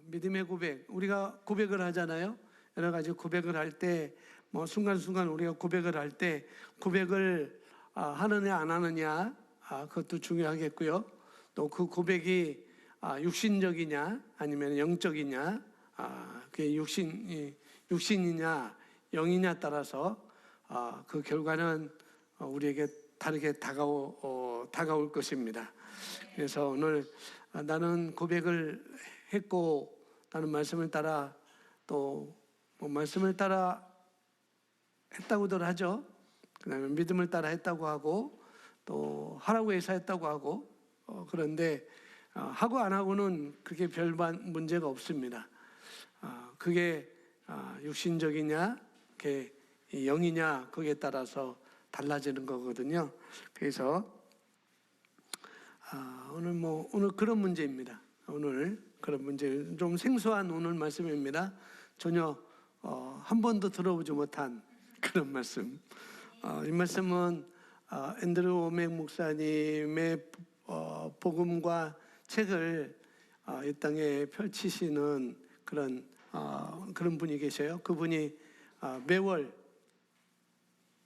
믿음의 고백, 우리가 고백을 하잖아요. 여러 가지 고백을 할 때 순간순간 우리가 고백을 할 때 고백을 하느냐 안 하느냐 그것도 중요하겠고요. 또 그 고백이 육신적이냐 아니면 영적이냐, 그게 육신이냐 영이냐 따라서 그 결과는 우리에게 다르게 다가올 것입니다. 그래서 오늘 나는 고백을 했고, 나는 말씀을 따라 또 말씀을 따라 했다고들 하죠. 그 다음에 믿음을 따라 했다고 하고, 또 하라고 해서 했다고 하고, 그런데 하고 안 하고는 그게 별 문제가 없습니다. 그게 육신적이냐 그게 영이냐 거기에 따라서 달라지는 거거든요. 그래서 오늘 그런 문제입니다. 오늘 그런 문제, 좀 생소한 오늘 말씀입니다. 전혀 한 번도 들어보지 못한 그런 말씀. 이 말씀은 앤드류 오맥 목사님의 복음과 책을 이 땅에 펼치시는 그런 분이 계셔요. 그분이 매월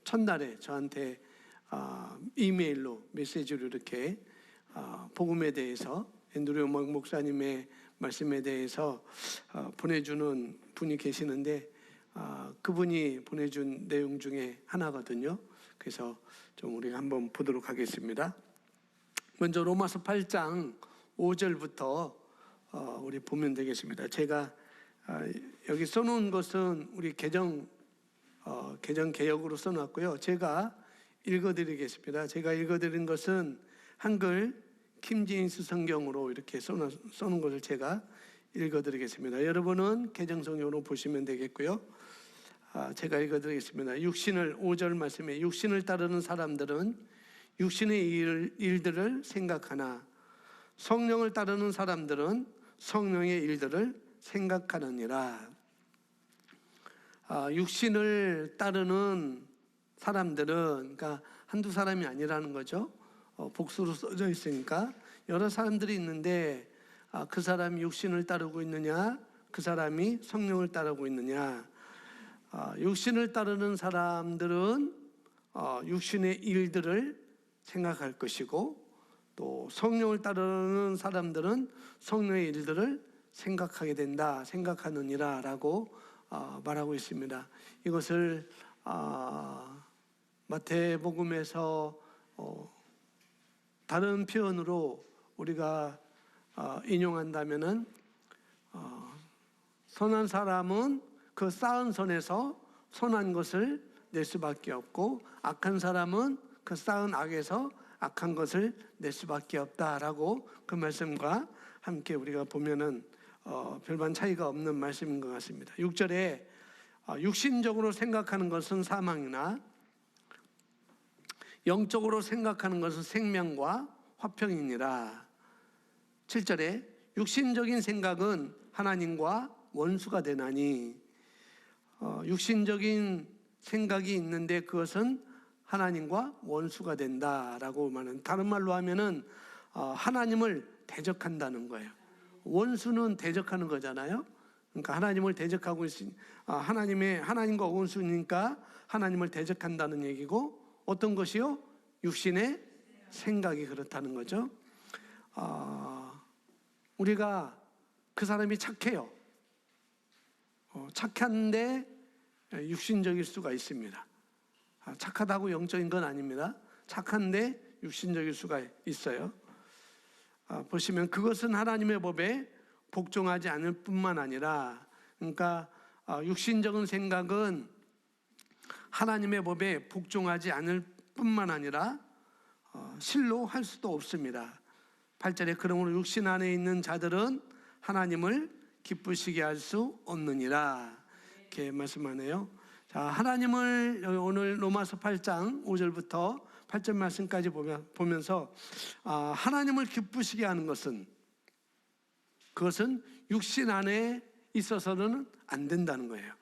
첫날에 저한테 이메일로 메시지로 이렇게 복음에 대해서, 앤드류 오맥 목사님의 말씀에 대해서 보내주는 분이 계시는데, 그분이 보내준 내용 중에 하나거든요. 그래서 좀 우리가 한번 보도록 하겠습니다. 먼저 로마서 8장 5절부터 우리 보면 되겠습니다. 제가 여기 써놓은 것은 우리 개정 개혁으로 써놨고요. 제가 읽어드리겠습니다. 제가 읽어드린 것은 한글 킹제임스 성경으로 이렇게 써놓은 것을 제가 읽어드리겠습니다. 여러분은 개정성경으로 보시면 되겠고요. 제가 읽어드리겠습니다. 5절 말씀에, 육신을 따르는 사람들은 육신의 일들을 생각하나 성령을 따르는 사람들은 성령의 일들을 생각하느니라. 육신을 따르는 사람들은, 그러니까 한두 사람이 아니라는 거죠. 복수로 써져 있으니까 여러 사람들이 있는데, 그 사람이 육신을 따르고 있느냐, 그 사람이 성령을 따르고 있느냐. 육신을 따르는 사람들은 육신의 일들을 생각할 것이고, 또 성령을 따르는 사람들은 성령의 일들을 생각하게 된다, 생각하느니라 라고 말하고 있습니다. 이것을 마태복음에서 다른 표현으로 우리가 인용한다면은, 선한 사람은 그 쌓은 선에서 선한 것을 낼 수밖에 없고, 악한 사람은 그 쌓은 악에서 악한 것을 낼 수밖에 없다라고, 그 말씀과 함께 우리가 보면은 별반 차이가 없는 말씀인 것 같습니다. 6절에 육신적으로 생각하는 것은 사망이나 영적으로 생각하는 것은 생명과 화평이니라. 7절에 육신적인 생각은 하나님과 원수가 되나니, 육신적인 생각이 있는데 그것은 하나님과 원수가 된다라고 말하는, 다른 말로 하면은 하나님을 대적한다는 거예요. 원수는 대적하는 거잖아요. 그러니까 하나님을 대적하고 있으니, 하나님과 원수니까 하나님을 대적한다는 얘기고, 어떤 것이요? 육신의 생각이 그렇다는 거죠. 우리가 그 사람이 착해요. 착한데 육신적일 수가 있습니다. 착하다고 영적인 건 아닙니다. 착한데 육신적일 수가 있어요. 보시면 그것은 하나님의 법에 복종하지 않을 뿐만 아니라, 그러니까 육신적인 생각은 하나님의 법에 복종하지 않을 뿐만 아니라 실로 할 수도 없습니다. 8절에 그러므로 육신 안에 있는 자들은 하나님을 기쁘시게 할 수 없느니라, 이렇게 말씀하네요. 자, 하나님을 오늘 로마서 8장 5절부터 8절 말씀까지 보면서 하나님을 기쁘시게 하는 것은, 그것은 육신 안에 있어서는 안 된다는 거예요.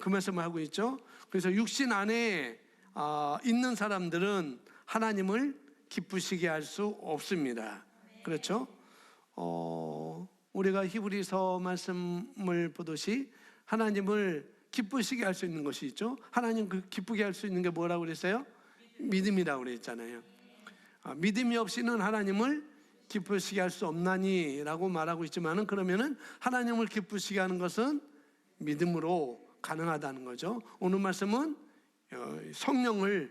그 말씀을 하고 있죠. 그래서 육신 안에 있는 사람들은 하나님을 기쁘시게 할 수 없습니다. 그렇죠? 우리가 히브리서 말씀을 보듯이 하나님을 기쁘시게 할 수 있는 것이 있죠. 하나님 기쁘게 할 수 있는 게 뭐라고 그랬어요? 믿음이라고 그랬잖아요. 믿음이 없이는 하나님을 기쁘시게 할 수 없나니 라고 말하고 있지만은, 그러면은 하나님을 기쁘시게 하는 것은 믿음으로 가능하다는 거죠. 오늘 말씀은 성령의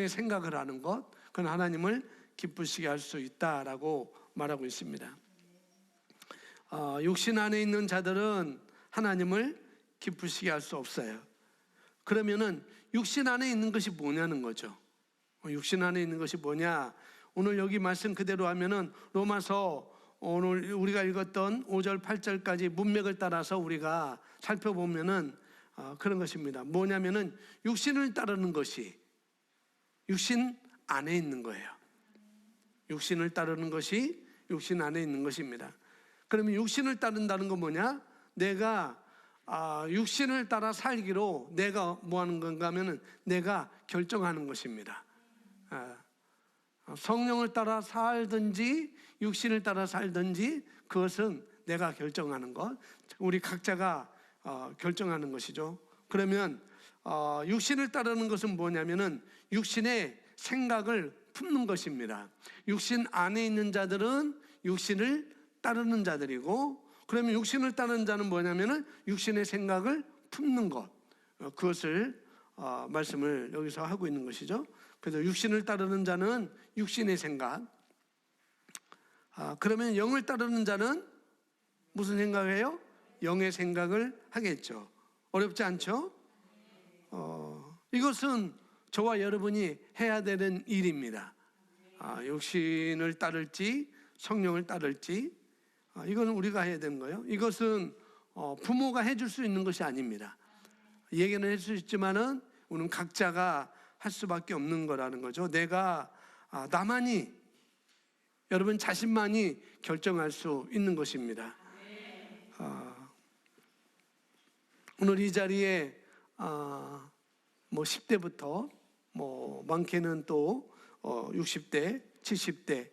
생각을 하는 것, 그건 하나님을 기쁘시게 할 수 있다라고 말하고 있습니다. 육신 안에 있는 자들은 하나님을 기쁘시게 할 수 없어요. 그러면은 육신 안에 있는 것이 뭐냐는 거죠. 육신 안에 있는 것이 뭐냐? 오늘 여기 말씀 그대로 하면은 로마서 오늘 우리가 읽었던 5절 8절까지 문맥을 따라서 우리가 살펴보면은 그런 것입니다. 뭐냐면은 육신을 따르는 것이 육신 안에 있는 거예요. 육신을 따르는 것이 육신 안에 있는 것입니다. 그러면 육신을 따른다는 건 뭐냐? 내가 육신을 따라 살기로 내가 뭐 하는 건가 하면은 내가 결정하는 것입니다. 성령을 따라 살든지 육신을 따라 살든지 그것은 내가 결정하는 것, 우리 각자가 결정하는 것이죠. 그러면 육신을 따르는 것은 뭐냐면은 육신의 생각을 품는 것입니다. 육신 안에 있는 자들은 육신을 따르는 자들이고, 그러면 육신을 따르는 자는 뭐냐면은 육신의 생각을 품는 것, 그것을 말씀을 여기서 하고 있는 것이죠. 그래서 육신을 따르는 자는 육신의 생각, 그러면 영을 따르는 자는 무슨 생각을 해요? 영의 생각을 하겠죠. 어렵지 않죠? 이것은 저와 여러분이 해야 되는 일입니다. 육신을 따를지 성령을 따를지, 이건 우리가 해야 되는 거예요. 이것은 부모가 해줄 수 있는 것이 아닙니다. 얘기는 할 수 있지만은 우리는 각자가 할 수밖에 없는 거라는 거죠. 내가 나만이, 여러분 자신만이 결정할 수 있는 것입니다. 오늘 이 자리에 뭐 10대부터 뭐 많게는 또 60대, 70대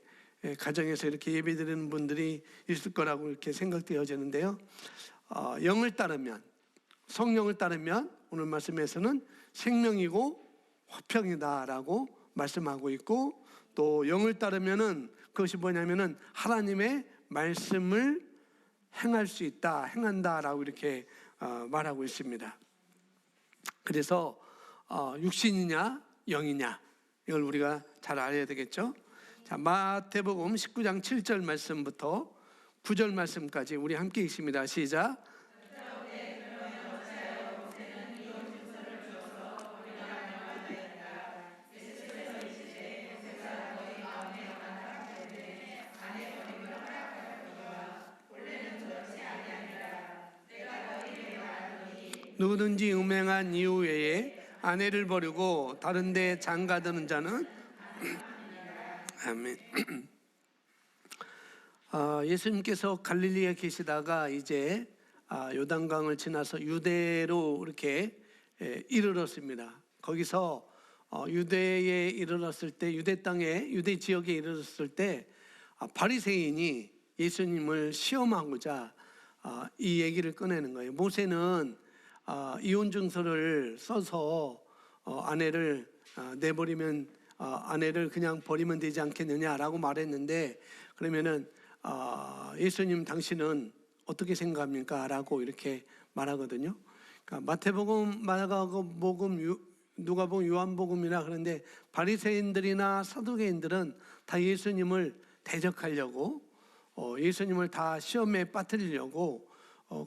가정에서 이렇게 예배드리는 분들이 있을 거라고 이렇게 생각되어지는데요. 영을 따르면, 성령을 따르면 오늘 말씀에서는 생명이고 화평이다라고 말씀하고 있고, 또 영을 따르면은 그것이 뭐냐면은 하나님의 말씀을 행할 수 있다, 행한다라고 이렇게 말하고 있습니다. 그래서 육신이냐 영이냐, 이걸 우리가 잘 알아야 되겠죠. 자, 마태복음 19장 7절 말씀부터 9절 말씀까지 우리 함께 읽습니다. 시작. 누구든지 음행한 이후 외에 아내를 버리고 다른 데 장가드는 자는 아멘. 예수님께서 갈릴리에 계시다가 이제 요단강을 지나서 유대로 이렇게 이르렀습니다. 거기서 유대에 이르렀을 때, 유대 땅에, 유대 지역에 이르렀을 때 바리새인이 예수님을 시험하고자 이 얘기를 꺼내는 거예요. 모세는 이혼 증서를 써서 아내를 내버리면 아내를 그냥 버리면 되지 않겠느냐라고 말했는데, 그러면은 예수님 당신은 어떻게 생각합니까? 라고 이렇게 말하거든요. 그러니까 마태복음, 마가복음, 누가복음, 요한복음이라 그런데 바리새인들이나 사두개인들은 다 예수님을 대적하려고, 예수님을 다 시험에 빠뜨리려고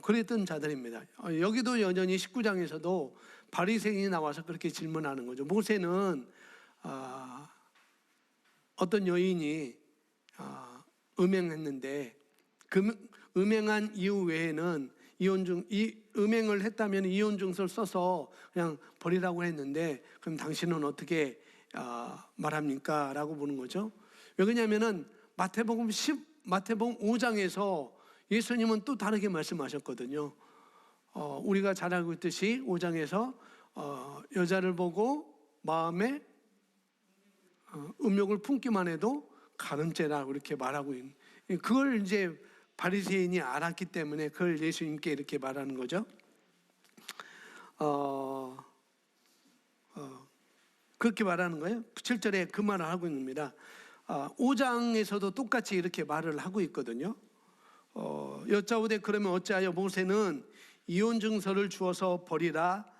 그랬던 자들입니다. 여기도 여전히 19장에서도 바리새인이 나와서 그렇게 질문하는 거죠. 모세는 어떤 여인이 음행했는데 그 음행한 이후 외에는 음행을 했다면 이혼 증서를 써서 그냥 버리라고 했는데, 그럼 당신은 어떻게 말합니까? 라고 보는 거죠. 왜 그러냐면은 마태복음 5장에서 예수님은 또 다르게 말씀하셨거든요. 우리가 잘 알고 있듯이 5장에서 여자를 보고 마음에 음욕을 품기만 해도 가늠죄라고 이렇게 말하고 있는, 그걸 이제 바리새인이 알았기 때문에 그걸 예수님께 이렇게 말하는 거죠. 그렇게 말하는 거예요. 7절에 그 말을 하고 있습니다. 5장에서도 똑같이 이렇게 말을 하고 있거든요. 여짜오되 그러면 어찌하여 모세는 이혼 증서를 주어서 버리라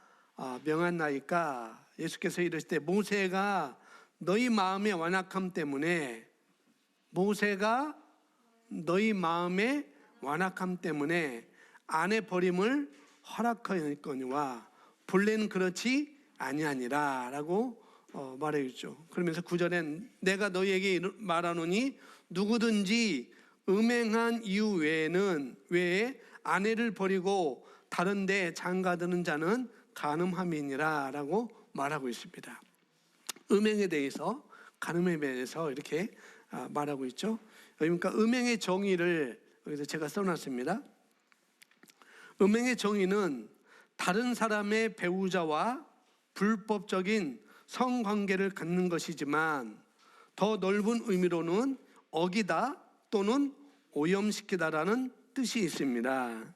명한나이까. 예수께서 이르실 때 모세가 너희 마음의 완악함 때문에 아내 버림을 허락하였거니와 본래는 그렇지 아니하니라 라고 말해주죠. 그러면서 9절엔 내가 너희에게 말하노니 누구든지 음행한 이유 외에 아내를 버리고 다른 데 장가드는 자는 간음함이니라 라고 말하고 있습니다. 음행에 대해서, 간음에 대해서 이렇게 말하고 있죠. 그러니까 음행의 정의를 여기서 제가 써놨습니다. 음행의 정의는 다른 사람의 배우자와 불법적인 성관계를 갖는 것이지만 더 넓은 의미로는 어기다 또는 오염시키다라는 뜻이 있습니다.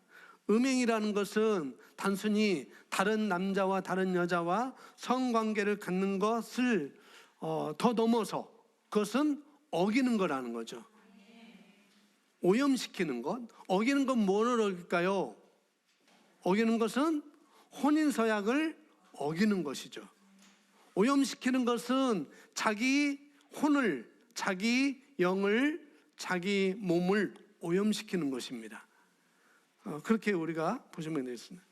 음행이라는 것은 단순히 다른 남자와 다른 여자와 성관계를 갖는 것을 더 넘어서 그것은 어기는 거라는 거죠. 오염시키는 것. 어기는 건 뭐를 어길까요? 어기는 것은 혼인서약을 어기는 것이죠. 오염시키는 것은 자기 혼을, 자기 영을, 자기 몸을 오염시키는 것입니다. 그렇게 우리가 보시면 되겠습니다.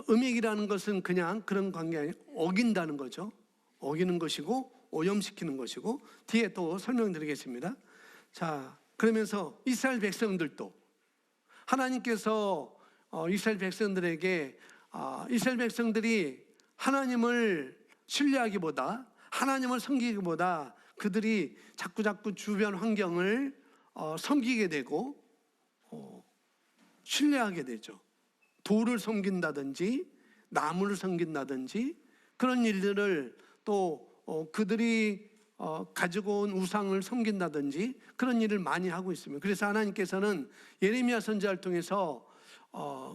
음행이라는 것은 그냥 그런 관계 아니에요. 어긴다는 거죠. 어기는 것이고 오염시키는 것이고, 뒤에 또 설명드리겠습니다. 자, 그러면서 이스라엘 백성들도 하나님께서 이스라엘 백성들에게 이스라엘 백성들이 하나님을 신뢰하기보다, 하나님을 섬기기보다 그들이 자꾸 주변 환경을 섬기게 되고 신뢰하게 되죠. 돌을 섬긴다든지 나무를 섬긴다든지 그런 일들을, 또 그들이 가지고 온 우상을 섬긴다든지 그런 일을 많이 하고 있습니다. 그래서 하나님께서는 예레미야 선지자를 통해서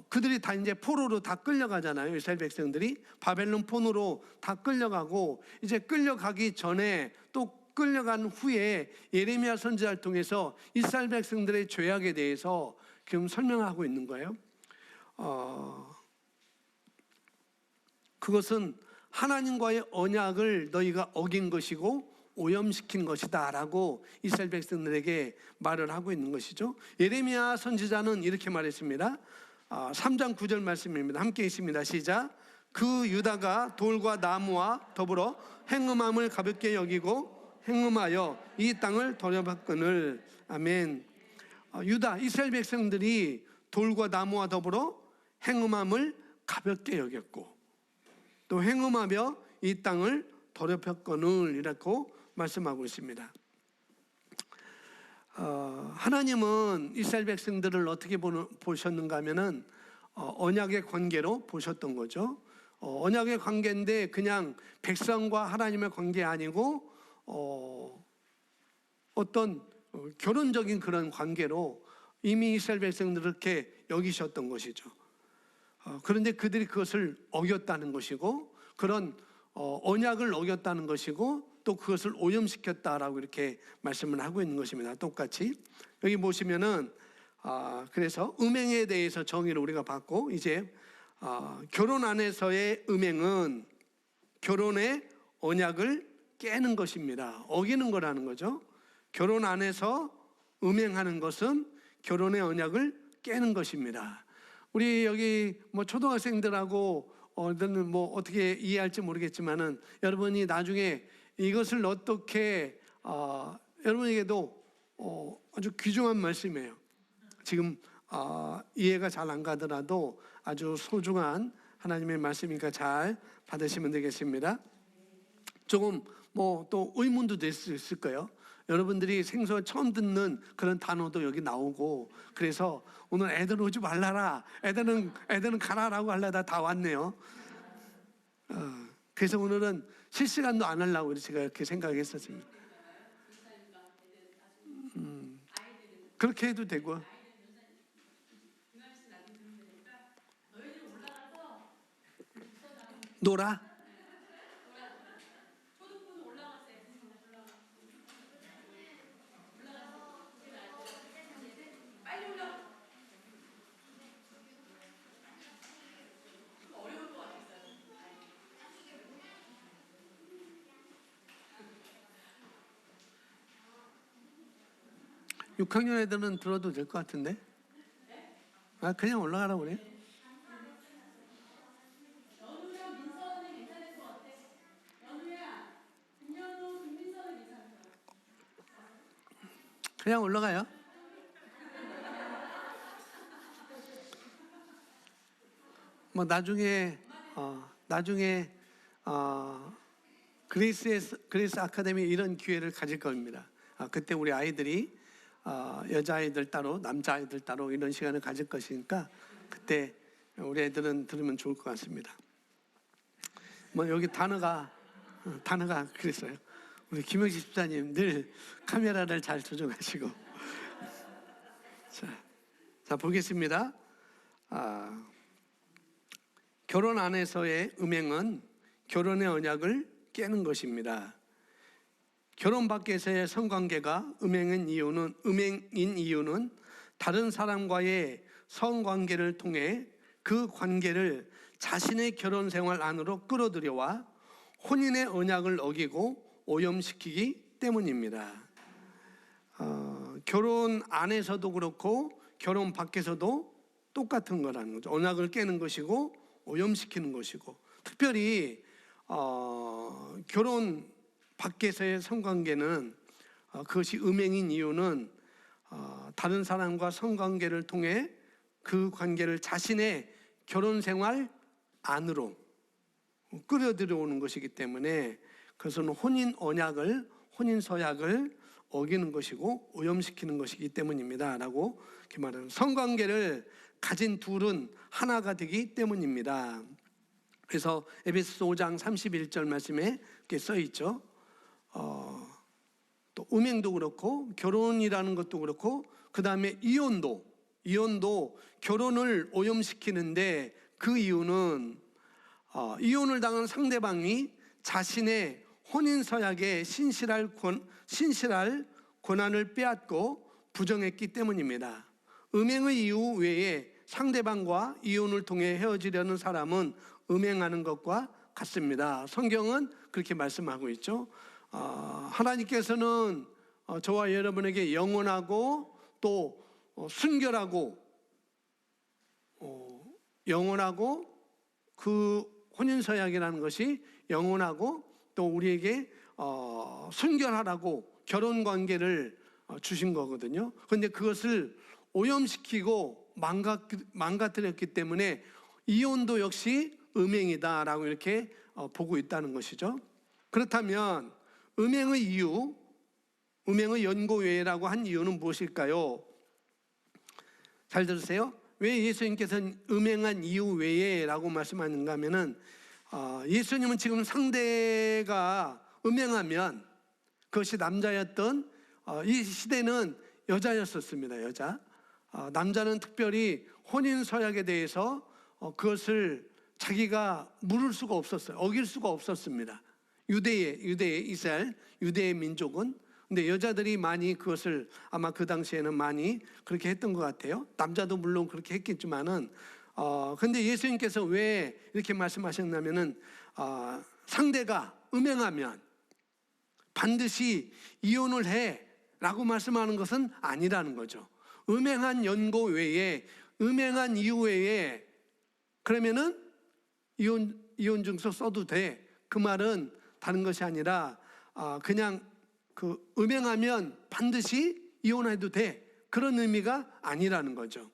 그들이 다 이제 포로로 다 끌려가잖아요. 이스라엘 백성들이 바벨론 포로로 다 끌려가고, 이제 끌려가기 전에 또 끌려간 후에 예레미야 선지자를 통해서 이스라엘 백성들의 죄악에 대해서 지금 설명하고 있는 거예요. 그것은 하나님과의 언약을 너희가 어긴 것이고 오염시킨 것이다 라고 이스라엘 백성들에게 말을 하고 있는 것이죠. 예레미야 선지자는 이렇게 말했습니다. 3장 9절 말씀입니다. 함께 있습니다. 시작. 그 유다가 돌과 나무와 더불어 행음함을 가볍게 여기고 행음하여 이 땅을 더럽혔거늘. 아멘. 유다, 이스라엘 백성들이 돌과 나무와 더불어 행음함을 가볍게 여겼고 또 행음하며 이 땅을 더럽혔거늘 이라고 말씀하고 있습니다. 하나님은 이스라엘 백성들을 어떻게 보셨는가 하면은 언약의 관계로 보셨던 거죠. 언약의 관계인데 그냥 백성과 하나님의 관계 아니고 어떤 결혼적인 그런 관계로 이미 이스라엘 백성들을 이렇게 여기셨던 것이죠. 그런데 그들이 그것을 어겼다는 것이고, 그런 언약을 어겼다는 것이고, 또 그것을 오염시켰다라고 이렇게 말씀을 하고 있는 것입니다. 똑같이 여기 보시면은 그래서 음행에 대해서 정의를 우리가 받고, 이제 결혼 안에서의 음행은 결혼의 언약을 깨는 것입니다. 어기는 거라는 거죠. 결혼 안에서 음행하는 것은 결혼의 언약을 깨는 것입니다. 우리 여기 뭐 초등학생들하고 뭐 어떻게 이해할지 모르겠지만은 여러분이 나중에 이것을 어떻게 여러분에게도 아주 귀중한 말씀이에요. 지금 이해가 잘 안 가더라도 아주 소중한 하나님의 말씀이니까 잘 받으시면 되겠습니다. 조금 뭐 또 의문도 될 수 있을 거예요. 여러분들이 생소한 처음 듣는 그런 단어도 여기 나오고, 그래서 오늘 애들 오지 말라라, 애들은 가라라고 하려다 다 왔네요. 그래서 오늘은 실시간도 안 하려고 제가 이렇게 생각했었습니다. 그렇게 해도 되고. 놀아? 육 6학년 애들은 들어도 될 것 같은데? 아, 그냥 올라가라고 그래. 그냥 올라가요. 뭐 나중에 그레이스 아카데미 이런 기회를 가질 겁니다. 그때 우리 아이들이 여자아이들 따로 남자아이들 따로 이런 시간을 가질 것이니까 그때 우리 애들은 들으면 좋을 것 같습니다. 뭐 여기 단어가 그랬어요. 우리 김영식 집사님 늘 카메라를 잘 조정하시고. 자 보겠습니다. 결혼 안에서의 음행은 결혼의 언약을 깨는 것입니다. 결혼 밖에서의 성관계가 음행인 이유는 다른 사람과의 성관계를 통해 그 관계를 자신의 결혼 생활 안으로 끌어들여와 혼인의 언약을 어기고 오염시키기 때문입니다. 결혼 안에서도 그렇고 결혼 밖에서도 똑같은 거라는 거죠. 언약을 깨는 것이고 오염시키는 것이고, 특별히 결혼 밖에서의 성관계는 그것이 음행인 이유는 다른 사람과 성관계를 통해 그 관계를 자신의 결혼 생활 안으로 끌어들여오는 것이기 때문에 그것은 혼인 언약을, 혼인 서약을 어기는 것이고 오염시키는 것이기 때문입니다 라고 이렇게 말하는, 성관계를 가진 둘은 하나가 되기 때문입니다. 그래서 에베소서 5장 31절 말씀에 이렇게 써 있죠. 또 음행도 그렇고 결혼이라는 것도 그렇고 그 다음에 이혼도 결혼을 오염시키는데 그 이유는 이혼을 당한 상대방이 자신의 혼인서약에 신실할 권한을 빼앗고 부정했기 때문입니다. 음행의 이유 외에 상대방과 이혼을 통해 헤어지려는 사람은 음행하는 것과 같습니다. 성경은 그렇게 말씀하고 있죠. 하나님께서는 저와 여러분에게 영원하고 또 순결하고 그 혼인서약이라는 것이 영원하고 또 우리에게 순결하라고 결혼관계를 주신 거거든요. 그런데 그것을 오염시키고 망가뜨렸기 때문에 이혼도 역시 음행이다라고 이렇게 보고 있다는 것이죠. 그렇다면 음행의 연고외라고 한 이유는 무엇일까요? 잘 들으세요. 왜 예수님께서는 음행한 이유 외에라고 말씀하는가 하면은 예수님은 지금 상대가 음행하면 그것이 남자였던 이 시대는 여자였었습니다. 여자. 남자는 특별히 혼인서약에 대해서 그것을 자기가 물을 수가 없었어요. 어길 수가 없었습니다. 이스라엘 유대의 민족은. 근데 여자들이 많이 그것을 아마 그 당시에는 많이 그렇게 했던 것 같아요. 남자도 물론 그렇게 했겠지만은 근데 예수님께서 왜 이렇게 말씀하셨냐면은 상대가 음행하면 반드시 이혼을 해라고 말씀하는 것은 아니라는 거죠. 음행한 연고 외에, 음행한 이유 외에 그러면은 이혼 증서 써도 돼. 그 말은 다른 것이 아니라 그냥 그 음행하면 반드시 이혼해도 돼. 그런 의미가 아니라는 거죠.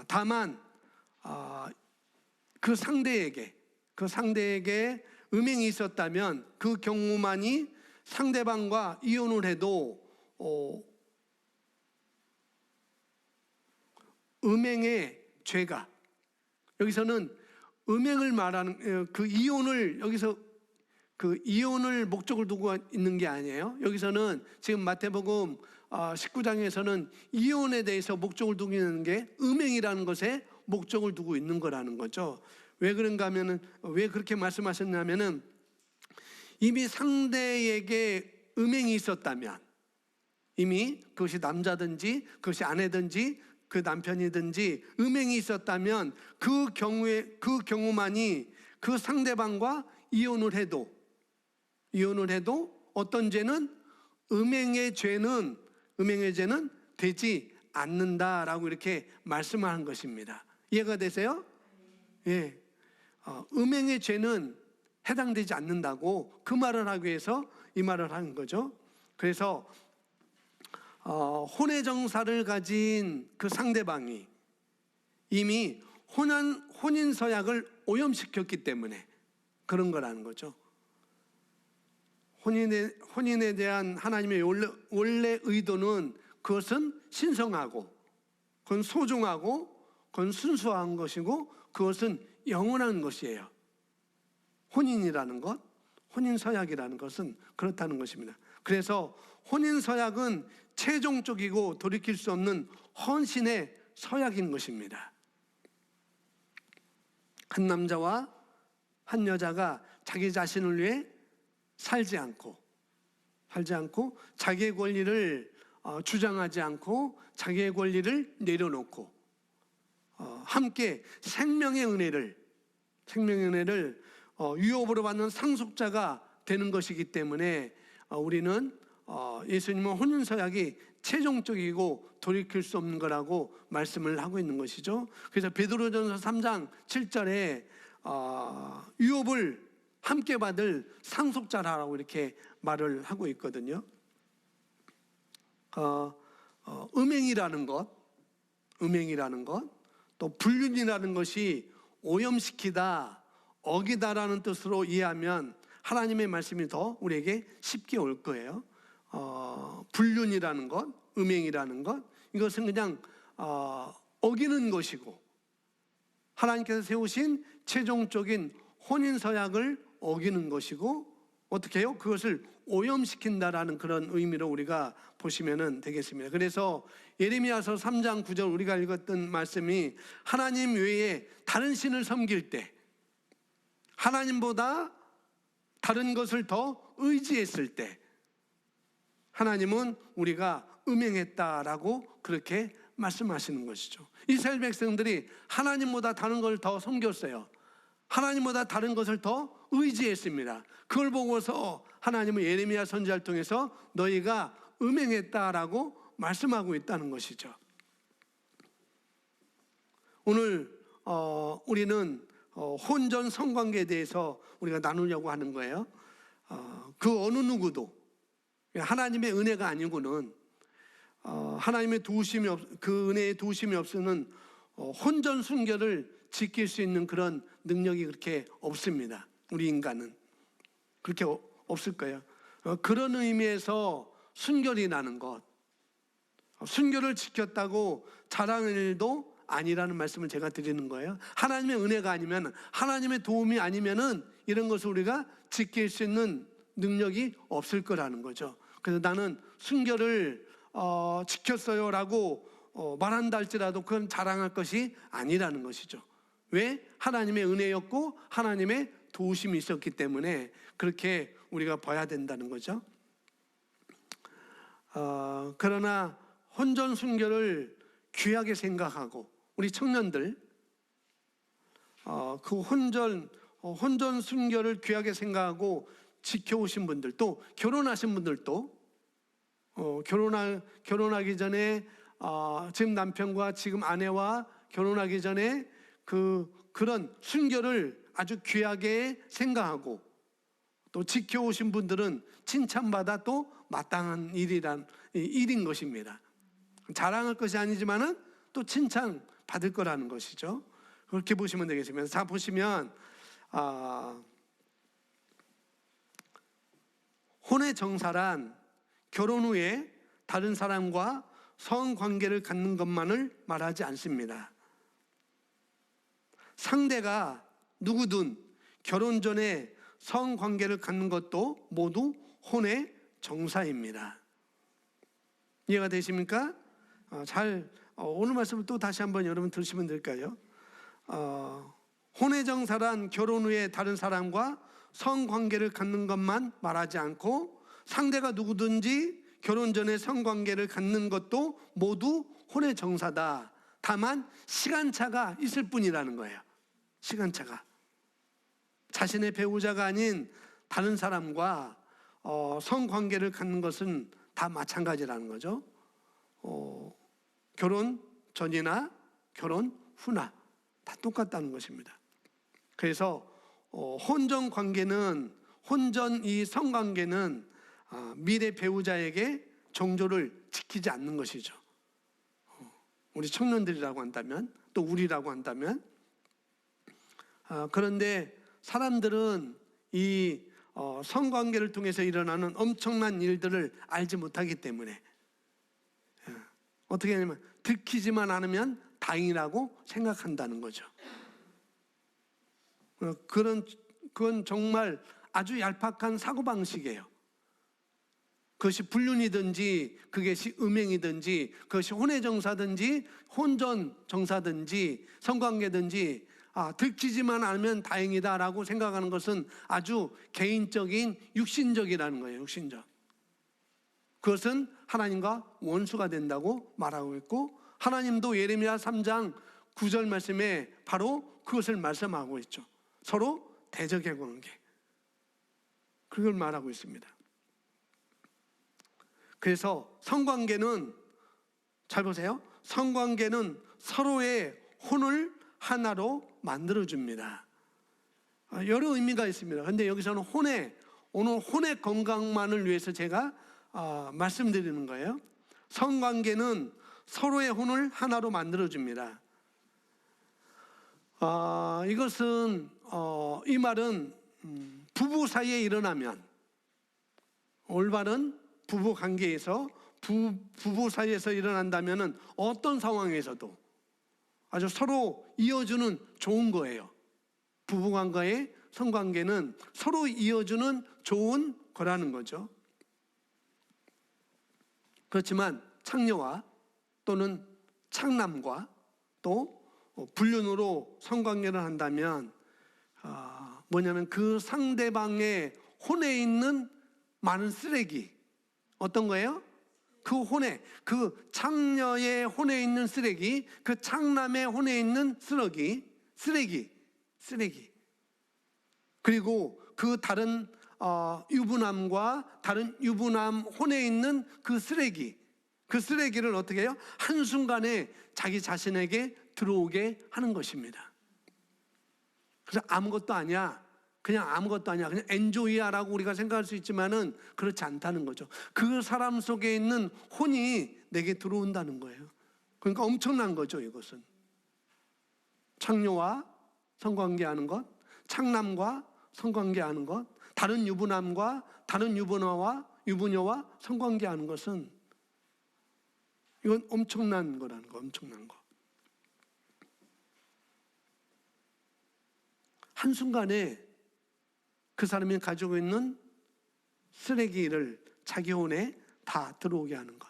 다만 그 상대에게 음행이 있었다면 그 경우만이 상대방과 이혼을 해도 음행의 죄가, 여기서는 음행을 말하는 그 이혼을, 여기서 그 이혼을 목적을 두고 있는 게 아니에요. 여기서는 지금 마태복음 19장에서는 이혼에 대해서 목적을 두고 있는 게 음행이라는 것에 목적을 두고 있는 거라는 거죠. 왜 그런가 하면은, 왜 그렇게 말씀하셨냐면은, 이미 상대에게 음행이 있었다면, 이미 그것이 남자든지 그것이 아내든지 그 남편이든지 음행이 있었다면 그 경우만이 그 상대방과 이혼을 해도 어떤 죄는 음행의 죄는 되지 않는다라고 이렇게 말씀하는 것입니다. 이해가 되세요? 예. 음행의 죄는 해당되지 않는다고 그 말을 하기 위해서 이 말을 하는 거죠. 그래서 혼의 정사를 가진 그 상대방이 이미 혼인 서약을 오염시켰기 때문에 그런 거라는 거죠. 혼인에 대한 하나님의 원래 의도는 그것은 신성하고 그건 소중하고 그건 순수한 것이고 그것은 영원한 것이에요. 혼인이라는 것, 혼인 서약이라는 것은 그렇다는 것입니다. 그래서 혼인 서약은 최종적이고 돌이킬 수 없는 헌신의 서약인 것입니다. 한 남자와 한 여자가 자기 자신을 위해 살지 않고 자기의 권리를 주장하지 않고 자기의 권리를 내려놓고 함께 생명의 은혜를 유업으로 받는 상속자가 되는 것이기 때문에 우리는 예수님은 혼인서약이 최종적이고 돌이킬 수 없는 거라고 말씀을 하고 있는 것이죠. 그래서 베드로전서 3장 7절에 유업을 함께 받을 상속자라고 이렇게 말을 하고 있거든요. 음행이라는 것, 또 불륜이라는 것이 오염시키다, 어기다라는 뜻으로 이해하면 하나님의 말씀이 더 우리에게 쉽게 올 거예요. 불륜이라는 것, 음행이라는 것, 이것은 그냥 어기는 것이고 하나님께서 세우신 최종적인 혼인서약을 어기는 것이고 어떻게 해요? 그것을 오염시킨다라는 그런 의미로 우리가 보시면 되겠습니다. 그래서 예레미야서 3장 9절 우리가 읽었던 말씀이 하나님 외에 다른 신을 섬길 때 하나님보다 다른 것을 더 의지했을 때 하나님은 우리가 음행했다라고 그렇게 말씀하시는 것이죠. 이스라엘 백성들이 하나님보다 다른 걸 더 섬겼어요. 하나님보다 다른 것을 더 의지했습니다. 그걸 보고서 하나님은 예레미야 선지자를 통해서 너희가 음행했다라고 말씀하고 있다는 것이죠. 오늘 우리는 혼전 성관계에 대해서 우리가 나누려고 하는 거예요. 그 어느 누구도 하나님의 은혜가 아니고는 하나님의 도우심이 그 은혜의 도우심이 없으면 혼전 순결을 지킬 수 있는 그런 능력이 그렇게 없습니다. 우리 인간은 그렇게 없을 거예요. 그런 의미에서 순결이라는 것, 순결을 지켰다고 자랑할 일도 아니라는 말씀을 제가 드리는 거예요. 하나님의 은혜가 아니면, 하나님의 도움이 아니면은 이런 것을 우리가 지킬 수 있는 능력이 없을 거라는 거죠. 그래서 나는 순결을 지켰어요라고 말한다 할지라도 그건 자랑할 것이 아니라는 것이죠. 왜? 하나님의 은혜였고 하나님의 도우심이 있었기 때문에 그렇게 우리가 봐야 된다는 거죠. 그러나 혼전 순결을 귀하게 생각하고 우리 청년들 그 혼전 순결을 귀하게 생각하고 지켜오신 분들, 또 결혼하신 분들도 결혼하기 전에 지금 남편과 지금 아내와 결혼하기 전에 그런 순결을 아주 귀하게 생각하고 또 지켜오신 분들은 칭찬받아 또 마땅한 일인 것입니다. 자랑할 것이 아니지만은 또 칭찬 받을 거라는 것이죠. 그렇게 보시면 되겠습니다. 자, 보시면 혼의 정사란 결혼 후에 다른 사람과 성관계를 갖는 것만을 말하지 않습니다. 상대가 누구든 결혼 전에 성관계를 갖는 것도 모두 혼의 정사입니다. 이해가 되십니까? 오늘 말씀을 또 다시 한번 여러분 들으시면 될까요? 혼외정사란 결혼 후에 다른 사람과 성관계를 갖는 것만 말하지 않고 상대가 누구든지 결혼 전에 성관계를 갖는 것도 모두 혼외정사다. 다만 시간차가 있을 뿐이라는 거예요. 시간차가. 자신의 배우자가 아닌 다른 사람과 성관계를 갖는 것은 다 마찬가지라는 거죠. 결혼 전이나 결혼 후나 다 똑같다는 것입니다. 그래서 혼전 관계는, 혼전 이 성관계는 미래 배우자에게 정조를 지키지 않는 것이죠. 우리 청년들이라고 한다면, 또 우리라고 한다면. 그런데 사람들은 이 성관계를 통해서 일어나는 엄청난 일들을 알지 못하기 때문에 어떻게 하냐면 들키지만 않으면 다행이라고 생각한다는 거죠. 그건 정말 아주 얄팍한 사고방식이에요. 그것이 불륜이든지 그것이 음행이든지 그것이 혼외정사든지 혼전정사든지 성관계든지 들키지만 않으면 다행이다라고 생각하는 것은 아주 개인적인 육신적이라는 거예요. 육신적. 그것은 하나님과 원수가 된다고 말하고 있고, 하나님도 예레미야 3장 9절 말씀에 바로 그것을 말씀하고 있죠. 서로 대적해 보는 게, 그걸 말하고 있습니다. 그래서 성관계는, 잘 보세요, 성관계는 서로의 혼을 하나로 만들어줍니다. 여러 의미가 있습니다. 그런데 여기서는 오늘 혼의 건강만을 위해서 제가 말씀드리는 거예요. 성관계는 서로의 혼을 하나로 만들어줍니다. 이것은 이 말은 부부 사이에 일어나면, 올바른 부부 관계에서 부부 사이에서 일어난다면 어떤 상황에서도 아주 서로 이어주는 좋은 거예요. 부부관계의 성관계는 서로 이어주는 좋은 거라는 거죠. 그렇지만 창녀와 또는 창남과 또 불륜으로 성관계를 한다면 뭐냐면 그 상대방의 혼에 있는 많은 쓰레기, 어떤 거예요? 그 혼에, 그 창녀의 혼에 있는 쓰레기, 그 창남의 혼에 있는 쓰레기. 그리고 그 다른 유부남과 다른 유부남 혼에 있는 그 쓰레기를 어떻게 해요? 한순간에 자기 자신에게 들어오게 하는 것입니다. 그래서 아무것도 아니야, 그냥 엔조이야라고 우리가 생각할 수 있지만은 그렇지 않다는 거죠. 그 사람 속에 있는 혼이 내게 들어온다는 거예요. 그러니까 엄청난 거죠. 이것은 창녀와 성관계하는 것, 창남과 성관계하는 것, 다른 유부남과 다른 유부녀와 성관계하는 것은 이건 엄청난 거라는 거, 엄청난 거. 한순간에 그 사람이 가지고 있는 쓰레기를 자기 혼에 다 들어오게 하는 것.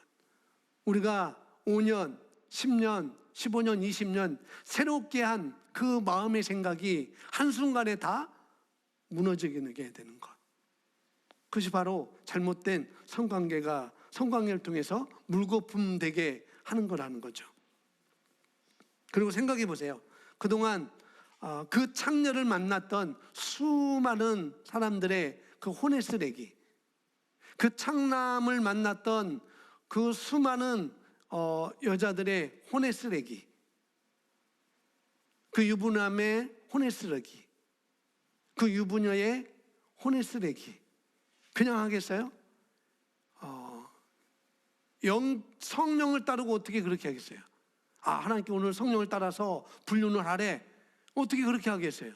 우리가 5년, 10년, 15년, 20년 새롭게 한 그 마음의 생각이 한순간에 다 무너지게 되는 것. 그것이 바로 잘못된 성관계를 통해서 물거품 되게 하는 거라는 거죠. 그리고 생각해 보세요. 그동안 그 창녀를 만났던 수많은 사람들의 그 혼의 쓰레기, 그 창남을 만났던 그 수많은 여자들의 혼의 쓰레기, 그 유부남의 혼의 쓰레기, 그 유부녀의 혼의 쓰레기, 그냥 하겠어요? 성령을 따르고 어떻게 그렇게 하겠어요? 하나님께 오늘 성령을 따라서 불륜을 하래. 어떻게 그렇게 하겠어요?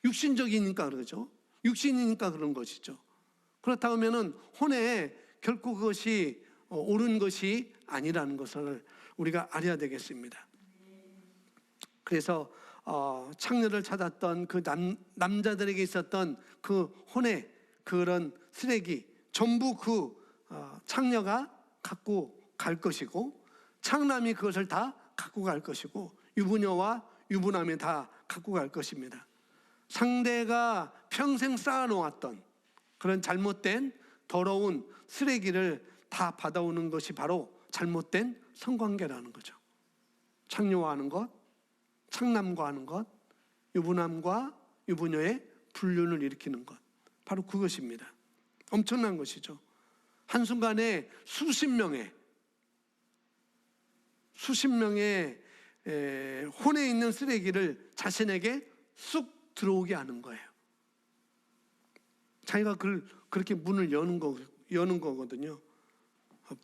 육신적이니까 그러죠. 육신이니까 그런 것이죠. 그렇다고 하면은 혼에 결코 그것이 옳은 것이 아니라는 것을 우리가 알아야 되겠습니다. 그래서 창녀를 찾았던 그 남자들에게 있었던 그 혼의 그런 쓰레기 전부 그 창녀가 갖고 갈 것이고 창남이 그것을 다 갖고 갈 것이고 유부녀와 유부남이 다 갖고 갈 것입니다. 상대가 평생 쌓아놓았던 그런 잘못된 더러운 쓰레기를 다 받아오는 것이 바로 잘못된 성관계라는 거죠. 창녀화하는 것, 창남과하는 것, 유부남과 유부녀의 불륜을 일으키는 것, 바로 그것입니다. 엄청난 것이죠. 한순간에 수십 명의 혼에 있는 쓰레기를 자신에게 쑥 들어오게 하는 거예요. 자기가 그렇게 문을 여는 거거든요.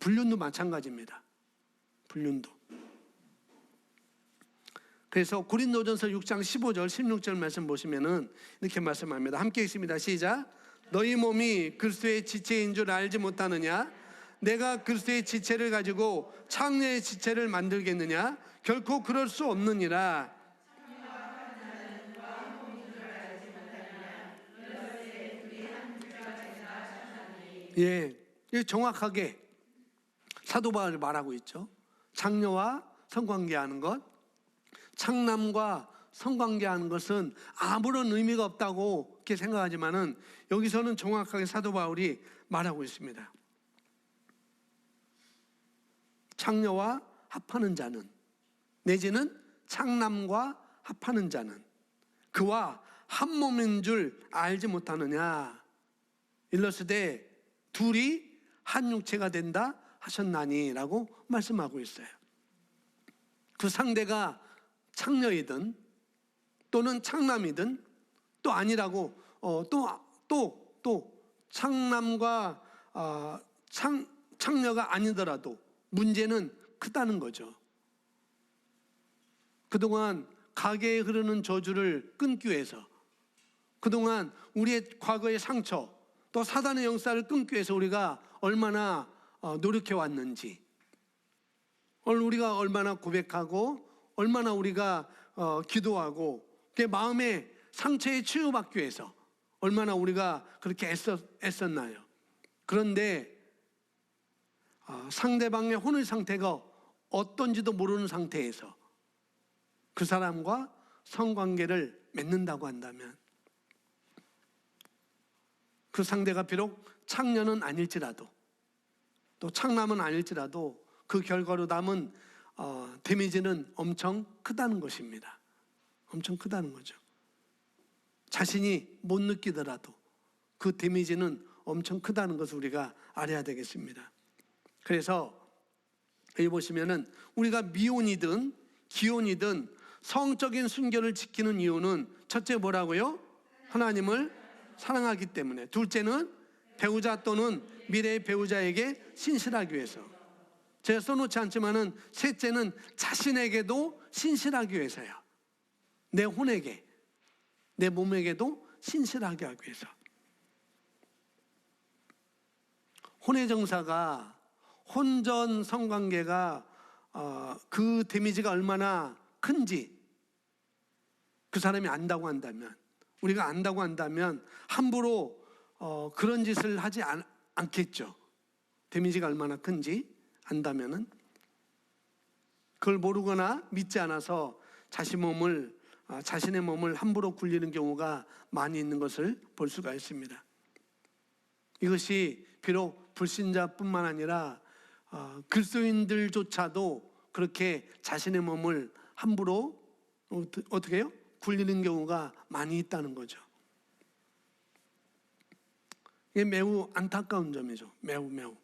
불륜도 마찬가지입니다. 불륜도. 그래서 고린도전서 6장 15절 16절 말씀 보시면은 이렇게 말씀합니다. 함께 읽습니다. 시작. 너희 몸이 그리스도의 지체인 줄 알지 못하느냐? 내가 그리스도의 지체를 가지고 창녀의 지체를 만들겠느냐? 결코 그럴 수 없느니라. 예, 정확하게 사도 바울이 말하고 있죠. 창녀와 성관계하는 것, 창남과 성관계하는 것은 아무런 의미가 없다고 그렇게 생각하지만은 여기서는 정확하게 사도 바울이 말하고 있습니다. 창녀와 합하는 자는, 내지는 창남과 합하는 자는 그와 한 몸인 줄 알지 못하느냐? 일러스되 둘이 한 육체가 된다 하셨나니라고 말씀하고 있어요. 그 상대가 창녀이든 또는 창남이든 또 아니라고 또 창남과 창녀가 아니더라도 문제는 크다는 거죠. 그동안 가계에 흐르는 저주를 끊기 위해서, 그동안 우리의 과거의 상처, 또 사단의 역사를 끊기 위해서 우리가 얼마나 노력해 왔는지, 우리가 얼마나 고백하고 얼마나 우리가 기도하고 그 마음의 상처에 치유받기 위해서 얼마나 우리가 그렇게 애썼나요? 그런데 상대방의 혼의 상태가 어떤지도 모르는 상태에서 그 사람과 성관계를 맺는다고 한다면, 그 상대가 비록 창녀는 아닐지라도 또 창남은 아닐지라도 그 결과로 남은 데미지는 엄청 크다는 것입니다. 엄청 크다는 거죠. 자신이 못 느끼더라도 그 데미지는 엄청 크다는 것을 우리가 알아야 되겠습니다. 그래서 여기 보시면은 우리가 미혼이든 기혼이든 성적인 순결을 지키는 이유는 첫째 뭐라고요? 하나님을 사랑하기 때문에. 둘째는 배우자 또는 미래의 배우자에게 신실하기 위해서. 제가 써놓지 않지만은 셋째는 자신에게도 신실하기 위해서요. 내 혼에게, 내 몸에게도 신실하게 하기 위해서. 혼의 정사가, 혼전 성관계가 그 데미지가 얼마나 큰지 그 사람이 안다고 한다면, 우리가 안다고 한다면 함부로 그런 짓을 하지 않겠죠. 데미지가 얼마나 큰지 안다면은. 그걸 모르거나 믿지 않아서 자신의 몸을 함부로 굴리는 경우가 많이 있는 것을 볼 수가 있습니다. 이것이 비록 불신자뿐만 아니라 그리스도인들조차도 그렇게 자신의 몸을 함부로 어떻게 해요? 굴리는 경우가 많이 있다는 거죠. 이게 매우 안타까운 점이죠. 매우.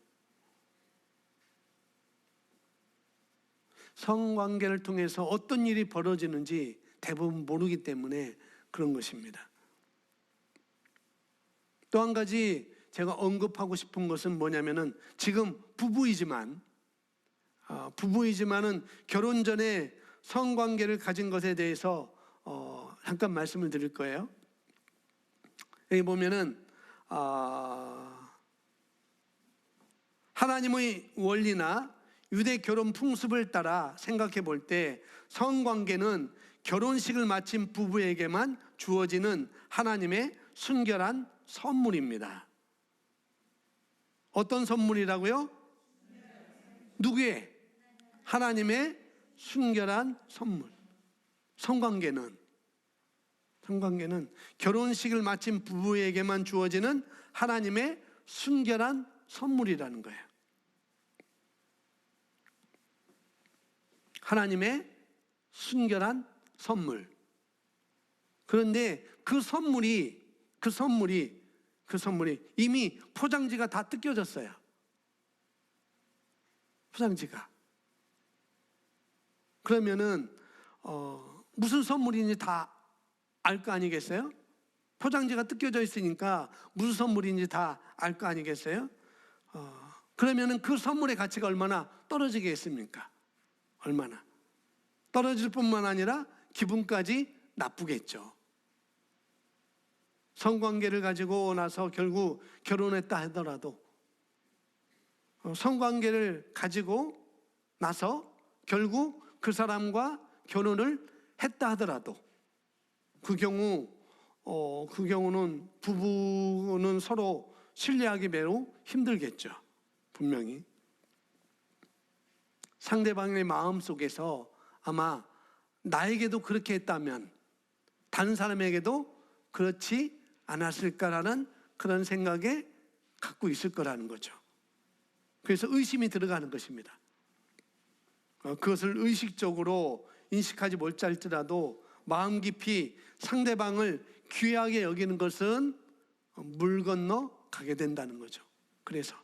성관계를 통해서 어떤 일이 벌어지는지 대부분 모르기 때문에 그런 것입니다. 또 한 가지 제가 언급하고 싶은 것은 뭐냐면은, 지금 부부이지만은 결혼 전에 성관계를 가진 것에 대해서 잠깐 말씀을 드릴 거예요. 여기 보면은 하나님의 원리나 유대 결혼 풍습을 따라 생각해 볼 때 성관계는 결혼식을 마친 부부에게만 주어지는 하나님의 순결한 선물입니다. 어떤 선물이라고요? 누구의? 하나님의 순결한 선물. 성관계는 결혼식을 마친 부부에게만 주어지는 하나님의 순결한 선물이라는 거예요. 하나님의 순결한 선물. 그런데 그 선물이 이미 포장지가 다 뜯겨졌어요. 포장지가. 그러면은 무슨 선물인지 다 알 거 아니겠어요? 포장지가 뜯겨져 있으니까 무슨 선물인지 다 알 거 아니겠어요? 그러면은 그 선물의 가치가 얼마나 떨어지겠습니까? 얼마나. 떨어질 뿐만 아니라 기분까지 나쁘겠죠. 성관계를 가지고 나서 결국 결혼했다 하더라도, 성관계를 가지고 나서 결국 그 사람과 결혼을 했다 하더라도 그 경우는 부부는 서로 신뢰하기 매우 힘들겠죠. 분명히 상대방의 마음 속에서 아마 나에게도 그렇게 했다면 다른 사람에게도 그렇지 않았을까라는 그런 생각에 갖고 있을 거라는 거죠. 그래서 의심이 들어가는 것입니다. 그것을 의식적으로 인식하지 못할지라도 마음 깊이 상대방을 귀하게 여기는 것은 물 건너 가게 된다는 거죠. 그래서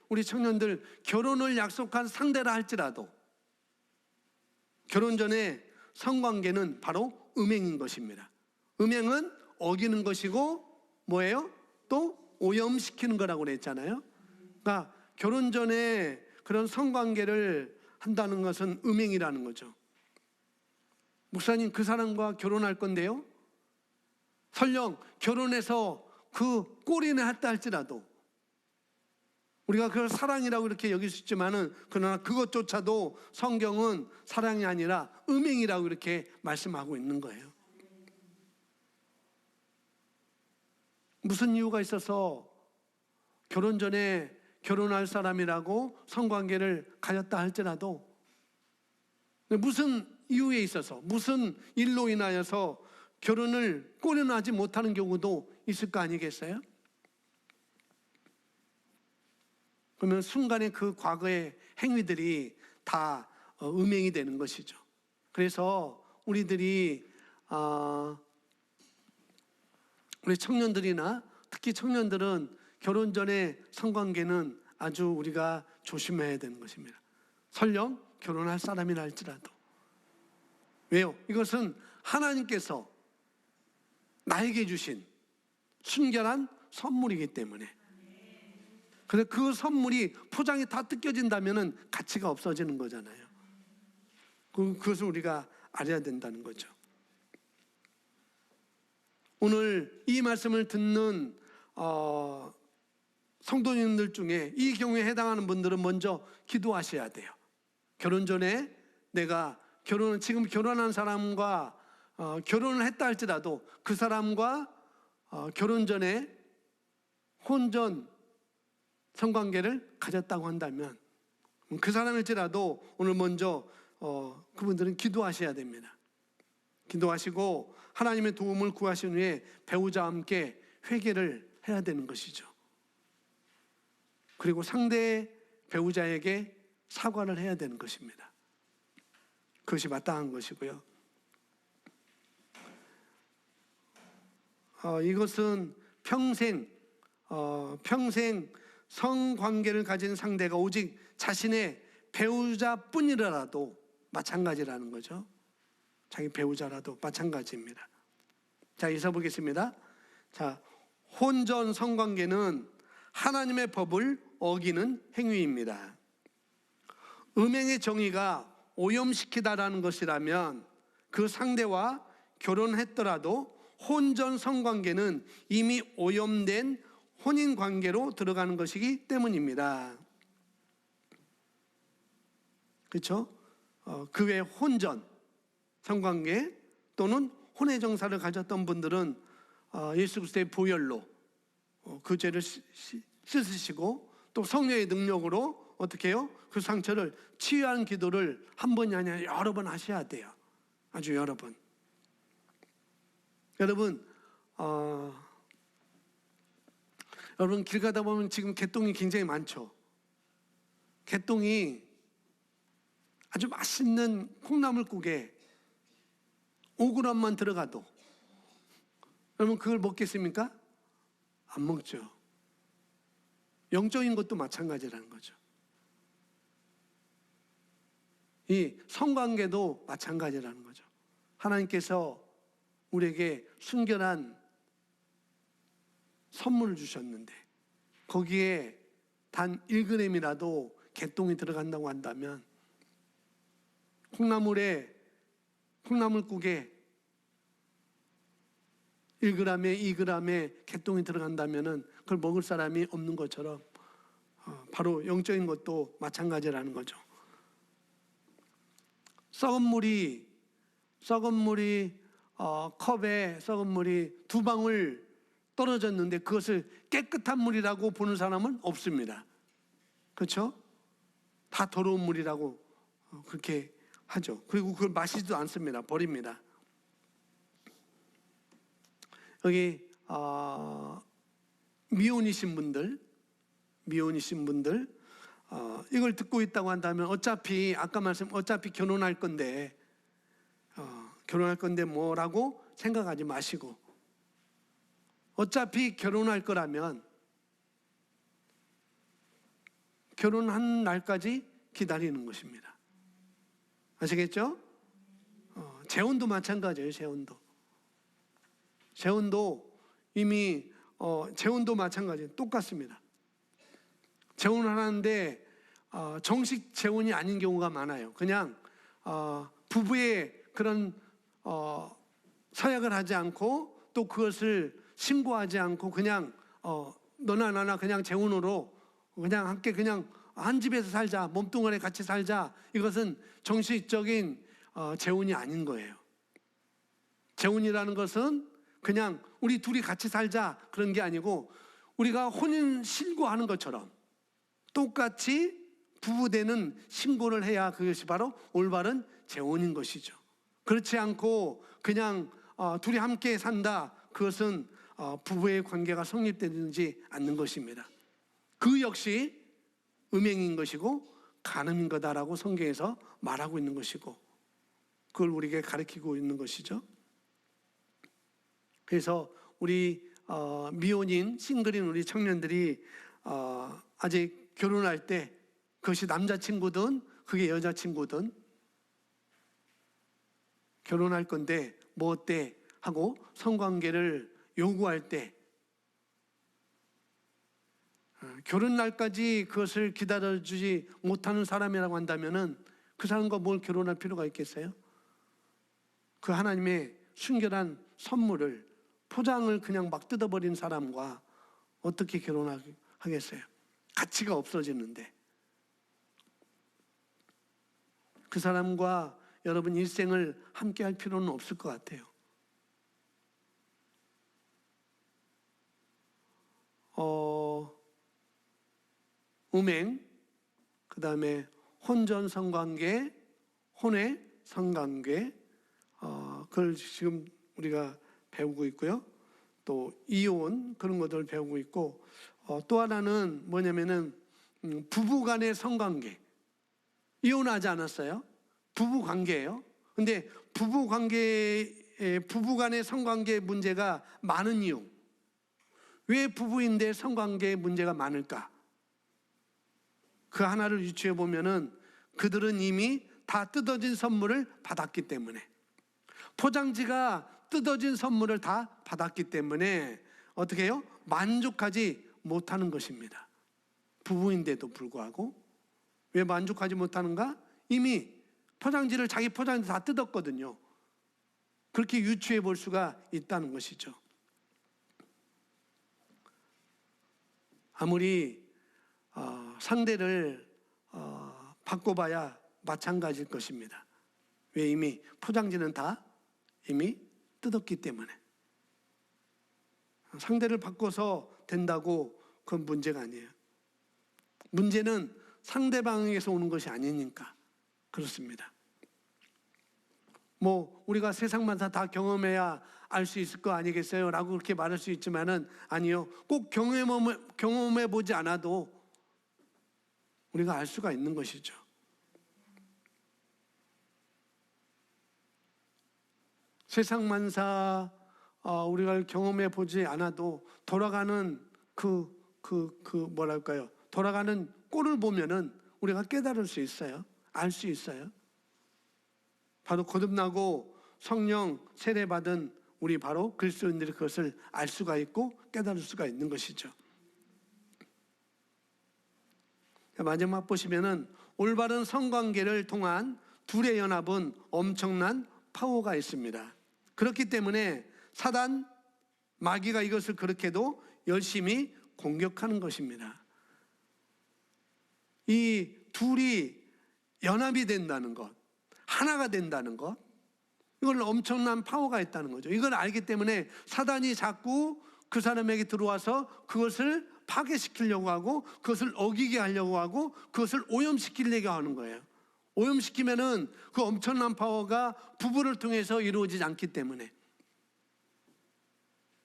우리 청년들 결혼을 약속한 상대라 할지라도 결혼 전에 성관계는 바로 음행인 것입니다. 음행은 어기는 것이고 뭐예요? 또 오염시키는 거라고 그랬잖아요. 그러니까 결혼 전에 그런 성관계를 한다는 것은 음행이라는 거죠. 목사님, 그 사람과 결혼할 건데요, 설령 결혼해서 그 꼴이나 했다 할지라도 우리가 그걸 사랑이라고 이렇게 여길 수 있지만은 그러나 그것조차도 성경은 사랑이 아니라 음행이라고 이렇게 말씀하고 있는 거예요. 무슨 이유가 있어서 결혼 전에 결혼할 사람이라고 성관계를 가졌다 할지라도 무슨 이유에 있어서 무슨 일로 인하여서 결혼을 꼬려나지 못하는 경우도 있을 거 아니겠어요? 그러면 순간에 그 과거의 행위들이 다 음행이 되는 것이죠. 그래서 우리 청년들이나 특히 청년들은 결혼 전에 성관계는 아주 우리가 조심해야 되는 것입니다. 설령 결혼할 사람이라 할지라도. 왜요? 이것은 하나님께서 나에게 주신 순결한 선물이기 때문에. 그래서 그 선물이 포장이 다 뜯겨진다면 가치가 없어지는 거잖아요. 그것을 우리가 알아야 된다는 거죠. 오늘 이 말씀을 듣는 성도님들 중에 이 경우에 해당하는 분들은 먼저 기도하셔야 돼요. 결혼 전에 내가 지금 결혼한 사람과 결혼을 했다 할지라도 그 사람과 결혼 전에 혼전 성관계를 가졌다고 한다면 그 사람일지라도 오늘 먼저 그분들은 기도하셔야 됩니다. 기도하시고 하나님의 도움을 구하신 후에 배우자와 함께 회개를 해야 되는 것이죠. 그리고 상대 배우자에게 사과를 해야 되는 것입니다. 그것이 마땅한 것이고요. 이것은 평생 성관계를 가진 상대가 오직 자신의 배우자뿐이라도 마찬가지라는 거죠. 자기 배우자라도 마찬가지입니다. 자, 읽어보겠습니다. 자, 혼전 성관계는 하나님의 법을 어기는 행위입니다. 음행의 정의가 오염시키다라는 것이라면 그 상대와 결혼했더라도 혼전 성관계는 이미 오염된 혼인관계로 들어가는 것이기 때문입니다. 그렇죠? 그 외 혼전 성관계 또는 혼의 정사를 가졌던 분들은 예수 그리스도의 보혈로 그 죄를 씻으시고 또 성령의 능력으로 어떻게 해요? 그 상처를 치유하는 기도를 한 번이 아니라 여러 번 하셔야 돼요. 아주 여러 번. 여러분, 여러분 길 가다 보면 지금 개똥이 굉장히 많죠. 개똥이 아주 맛있는 콩나물국에 5g만 들어가도 여러분 그걸 먹겠습니까? 안 먹죠. 영적인 것도 마찬가지라는 거죠. 이 성관계도 마찬가지라는 거죠. 하나님께서 우리에게 순결한 선물을 주셨는데 거기에 단 1g이라도 개똥이 들어간다고 한다면 콩나물국에 1g에 2g의 개똥이 들어간다면 그걸 먹을 사람이 없는 것처럼 바로 영적인 것도 마찬가지라는 거죠. 썩은 물이 컵에 썩은 물이 2방울 떨어졌는데 그것을 깨끗한 물이라고 보는 사람은 없습니다. 그렇죠? 다 더러운 물이라고 그렇게 하죠. 그리고 그걸 마시지도 않습니다. 버립니다. 여기 미혼이신 분들 이걸 듣고 있다고 한다면 어차피 결혼할 건데 뭐라고 생각하지 마시고 어차피 결혼할 거라면 결혼한 날까지 기다리는 것입니다. 아시겠죠? 재혼도 마찬가지예요. 재혼도 이미 재혼도 마찬가지예요. 똑같습니다. 재혼을 하는데 정식 재혼이 아닌 경우가 많아요. 그냥 부부의 그런 서약을 하지 않고 또 그것을 신고하지 않고 그냥 너나 나나 그냥 재혼으로 그냥 함께 그냥 한 집에서 살자, 몸뚱아리 같이 살자. 이것은 정식적인 재혼이 아닌 거예요. 재혼이라는 것은 그냥 우리 둘이 같이 살자 그런 게 아니고 우리가 혼인 신고하는 것처럼 똑같이 부부되는 신고를 해야 그것이 바로 올바른 재혼인 것이죠. 그렇지 않고 그냥 둘이 함께 산다. 그것은 부부의 관계가 성립되지 않는 것입니다. 그 역시 음행인 것이고 간음인 거다라고 성경에서 말하고 있는 것이고 그걸 우리에게 가르치고 있는 것이죠. 그래서 우리 미혼인 싱글인 우리 청년들이 아직 결혼할 때 그것이 남자친구든 그게 여자친구든 결혼할 건데 뭐 어때 하고 성관계를 요구할 때 결혼 날까지 그것을 기다려주지 못하는 사람이라고 한다면은 그 사람과 뭘 결혼할 필요가 있겠어요? 그 하나님의 순결한 선물을 포장을 그냥 막 뜯어버린 사람과 어떻게 결혼하겠어요? 가치가 없어지는데 그 사람과 여러분 일생을 함께 할 필요는 없을 것 같아요. 음행, 그 다음에 혼전 성관계, 혼외 성관계, 그걸 지금 우리가 배우고 있고요. 또 이혼 그런 것들을 배우고 있고 또 하나는 뭐냐면은 부부 간의 성관계. 이혼하지 않았어요. 부부 관계예요. 근데 부부 간의 성관계 문제가 많은 이유. 왜 부부인데 성관계 문제가 많을까? 그 하나를 유추해 보면은 그들은 이미 다 뜯어진 선물을 받았기 때문에 포장지가 뜯어진 선물을 다 받았기 때문에 어떻게 해요? 만족하지 못하는 것입니다. 부부인데도 불구하고 왜 만족하지 못하는가? 이미 자기 포장지 다 뜯었거든요. 그렇게 유추해 볼 수가 있다는 것이죠. 아무리 상대를 바꿔봐야 마찬가지일 것입니다. 왜? 이미 포장지는 다 이미 뜯었기 때문에. 상대를 바꿔서 된다고 그건 문제가 아니에요. 문제는 상대방에게서 오는 것이 아니니까 그렇습니다. 뭐 우리가 세상만사 다 경험해야 알 수 있을 거 아니겠어요? 라고 그렇게 말할 수 있지만은 아니요. 꼭 경험해 보지 않아도 우리가 알 수가 있는 것이죠. 세상만사 우리가 경험해 보지 않아도 돌아가는 뭐랄까요? 돌아가는 꼴을 보면은 우리가 깨달을 수 있어요. 알 수 있어요. 바로 거듭나고 성령 세례받은 우리 바로 그리스도인들이 그것을 알 수가 있고 깨달을 수가 있는 것이죠. 마지막 보시면은 올바른 성관계를 통한 둘의 연합은 엄청난 파워가 있습니다. 그렇기 때문에 사단, 마귀가 이것을 그렇게도 열심히 공격하는 것입니다. 이 둘이 연합이 된다는 것, 하나가 된다는 것, 이걸 엄청난 파워가 있다는 거죠. 이걸 알기 때문에 사단이 자꾸 그 사람에게 들어와서 그것을 파괴시키려고 하고 그것을 어기게 하려고 하고 그것을 오염시키려고 하는 거예요. 오염시키면은 그 엄청난 파워가 부부를 통해서 이루어지지 않기 때문에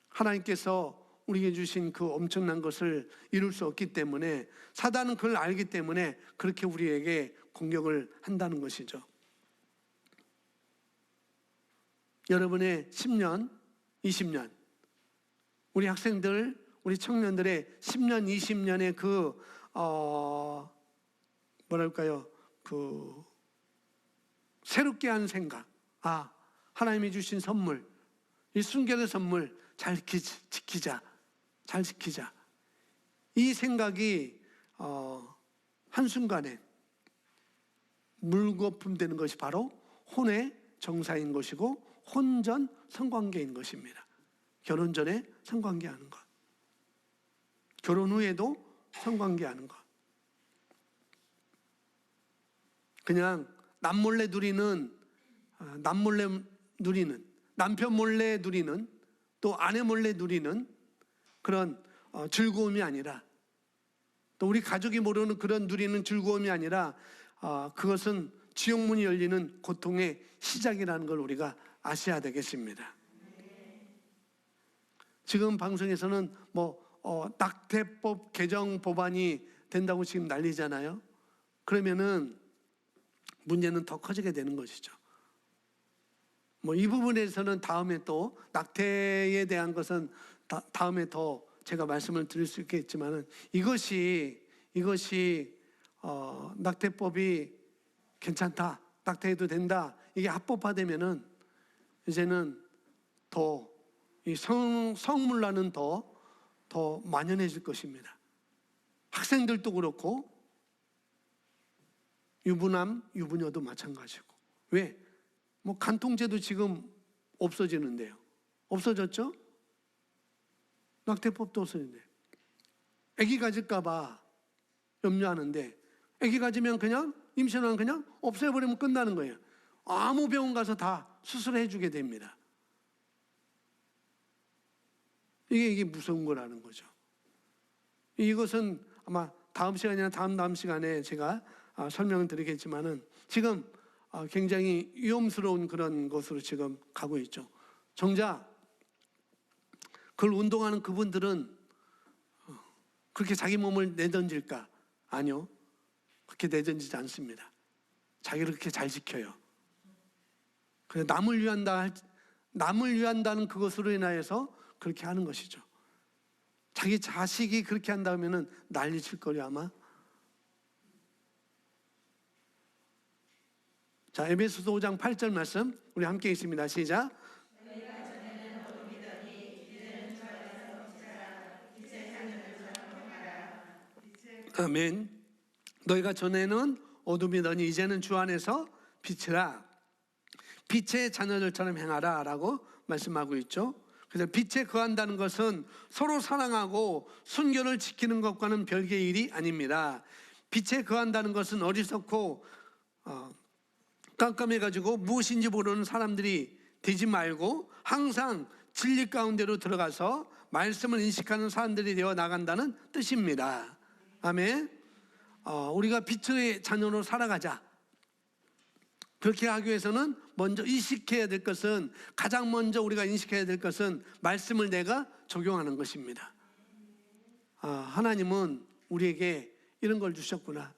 하나님께서 우리에게 주신 그 엄청난 것을 이룰 수 없기 때문에 사단은 그걸 알기 때문에 그렇게 우리에게 공격을 한다는 것이죠. 여러분의 10년, 20년, 우리 학생들, 우리 청년들의 10년, 20년의 새롭게 한 생각. 하나님이 주신 선물, 이 순결의 선물 잘 지키자. 잘 지키자. 이 생각이 한순간에 물거품 되는 것이 바로 혼의 정사인 것이고 혼전 성관계인 것입니다. 결혼 전에 성관계하는 것, 결혼 후에도 성관계하는 것. 그냥 남몰래 누리는, 남편 몰래 누리는, 또 아내 몰래 누리는 그런 즐거움이 아니라, 또 우리 가족이 모르는 그런 누리는 즐거움이 아니라 그것은 지옥문이 열리는 고통의 시작이라는 걸 우리가 아셔야 되겠습니다. 지금 방송에서는 낙태법 개정 법안이 된다고 지금 난리잖아요. 그러면은 문제는 더 커지게 되는 것이죠. 이 부분에서는 다음에 또 낙태에 대한 것은 다음에 더 제가 말씀을 드릴 수 있겠지만은 이것이 낙태법이 괜찮다, 낙태해도 된다, 이게 합법화되면은 이제는 더 이 성문란은 더 만연해질 것입니다. 학생들도 그렇고 유부남, 유부녀도 마찬가지고. 왜? 간통죄도 지금 없어지는데요. 없어졌죠? 낙태법도 없어지는데. 아기 가질까봐 염려하는데, 아기 가지면 그냥 임신하면 그냥 없애버리면 끝나는 거예요. 아무 병원 가서 다 수술해 주게 됩니다. 이게 무서운 거라는 거죠. 이것은 아마 다음 시간이나 다음 시간에 제가 설명을 드리겠지만은 지금 굉장히 위험스러운 그런 것으로 지금 가고 있죠. 정작 그걸 운동하는 그분들은 그렇게 자기 몸을 내던질까? 아니요. 그렇게 내던지지 않습니다. 자기를 그렇게 잘 지켜요. 그래서 남을 위한다는 그것으로 인하여서 그렇게 하는 것이죠. 자기 자식이 그렇게 한다면은 난리 칠 거려 아마. 자, 에베소서 5장 8절 말씀 우리 함께 읽습니다. 시작. 아멘. 너희가 전에는 어둠이더니 이제는 주 안에서 빛이라. 빛의 자녀들처럼 행하라 라고 말씀하고 있죠. 그래서 빛에 거한다는 것은 서로 사랑하고 순결을 지키는 것과는 별개의 일이 아닙니다. 빛에 거한다는 것은 어리석고 깜깜해가지고 무엇인지 모르는 사람들이 되지 말고 항상 진리 가운데로 들어가서 말씀을 인식하는 사람들이 되어 나간다는 뜻입니다. 아멘. 우리가 빛의 자녀로 살아가자. 그렇게 하기 위해서는 먼저 인식해야 될 것은, 가장 먼저 우리가 인식해야 될 것은 말씀을 내가 적용하는 것입니다. 하나님은 우리에게 이런 걸 주셨구나.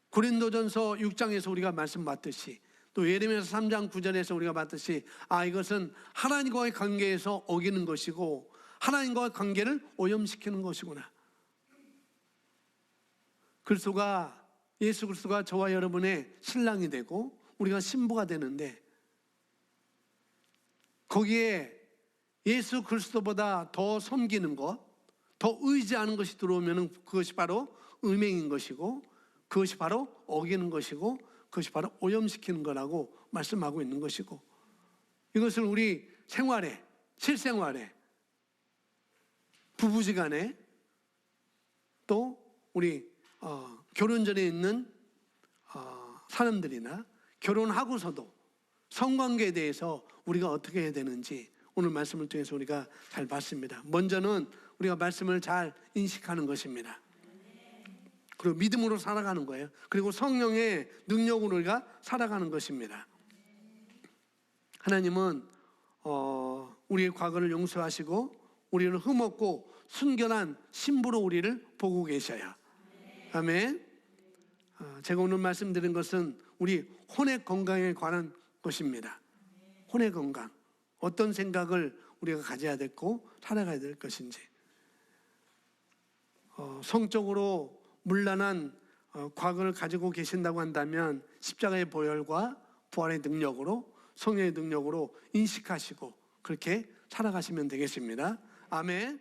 고린도전서 6장에서 우리가 말씀 봤듯이, 또 예레미야서 3장 9절에서 우리가 봤듯이, 이것은 하나님과의 관계에서 어기는 것이고 하나님과의 관계를 오염시키는 것이구나. 예수 그리스도가 저와 여러분의 신랑이 되고 우리가 신부가 되는데, 거기에 예수 그리스도보다 더 섬기는 것, 더 의지하는 것이 들어오면 그것이 바로 음행인 것이고, 그것이 바로 어기는 것이고, 그것이 바로 오염시키는 거라고 말씀하고 있는 것이고, 이것을 우리 생활에, 실생활에, 부부지간에, 또 우리 결혼 전에 있는 사람들이나 결혼하고서도 성관계에 대해서 우리가 어떻게 해야 되는지 오늘 말씀을 통해서 우리가 잘 봤습니다. 먼저는 우리가 말씀을 잘 인식하는 것입니다. 그리고 믿음으로 살아가는 거예요. 그리고 성령의 능력으로 우리가 살아가는 것입니다. 하나님은 우리의 과거를 용서하시고 우리를 흠없고 순결한 신부로 우리를 보고 계셔요. 아멘. 제가 오늘 말씀드린 것은 우리 혼의 건강에 관한 것입니다. 혼의 건강, 어떤 생각을 우리가 가져야 되고 살아가야 될 것인지, 성적으로 문란한 과거를 가지고 계신다고 한다면 십자가의 보혈과 부활의 능력으로, 성령의 능력으로 인식하시고 그렇게 살아가시면 되겠습니다. 아멘.